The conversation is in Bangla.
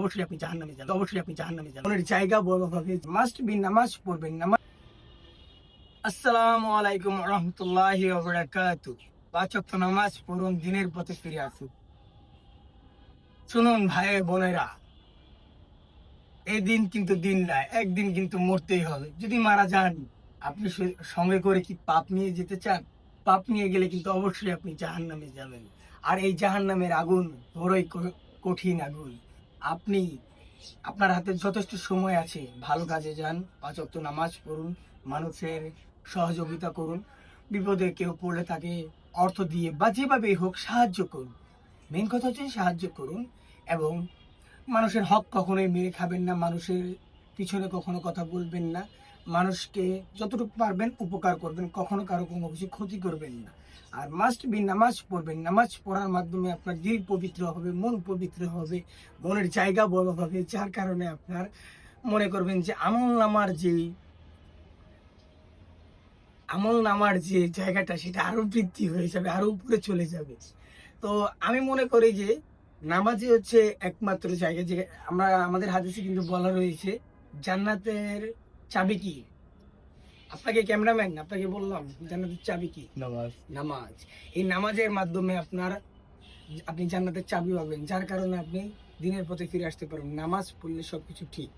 অবশ্যই আপনি জাহান্নামে যাবেন, অবশ্যই আপনি জাহান্নামে যাবেন। মনের জায়গা বড় হবে, মাস্ট বি নামাজ পড়বেন। নামাজ। আসসালামু আলাইকুম ওয়া রাহমাতুল্লাহি ওয়া বারাকাতুহু। ৫ ওয়াক্ত নামাজ পড়ুন, দিনের পথে ফিরে আসুন। শুনুন ভাই বোনেরা, এই দিন কিন্তু দিন নয়, একদিন কিন্তু মরতেই হবে। যদি মারা যান, আপনি সঙ্গে করে কি পাপ নিয়ে যেতে চান? পাপ নিয়ে গেলে কিন্তু অবশ্যই আপনি জাহান্নামে যাবেন। আর এই জাহান্নামের আগুন বড়ই কঠিন আগুন। আপনি আপনার হাতে যথেষ্ট সময় আছে, ভালো কাজে যান, ৫ ওয়াক্ত নামাজ পড়ুন, মানুষের সহযোগিতা করুন, বিপদে কেউ পড়লে তাকে অর্থ দিয়ে বা যেভাবেই হোক সাহায্য করুন। মেন কথা হচ্ছে সাহায্য করুন, এবং মানুষের হক কখনোই মেরে খাবেন না, মানুষের পিছনে কখনো কথা বলবেন না, মানুষকে যতটুকু পারবেন উপকার করবেন, কখনো কারো কোনো কিছু ক্ষতি করবেন না। আর মাস্ট বি নামাজ পড়বেন। নামাজ পড়ার মাধ্যমে আপনার দিল পবিত্র হবে, মন পবিত্র হবে, মনের জায়গা বড় হবে, যার কারণে আপনার মনে করবেন যে আমল নামার যে জায়গাটা সেটা আরো বৃদ্ধি হয়ে যাবে, আরো উপরে চলে যাবে। তো আমি মনে করি যে নামাজই হচ্ছে একমাত্র জায়গা যে আমাদের হাদিসে কিন্তু বলা রয়েছে জান্নাতের চাবি কি। আপনাকে ক্যামেরাম্যান, আপনাকে বললাম জান্নাতের চাবি কি? নামাজ। নামাজ। এই নামাজের মাধ্যমে আপনি জান্নাতের চাবি পাবেন, যার কারণে আপনি দিনের পথে ফিরে আসতে পারবেন। নামাজ পড়লে সবকিছু ঠিক।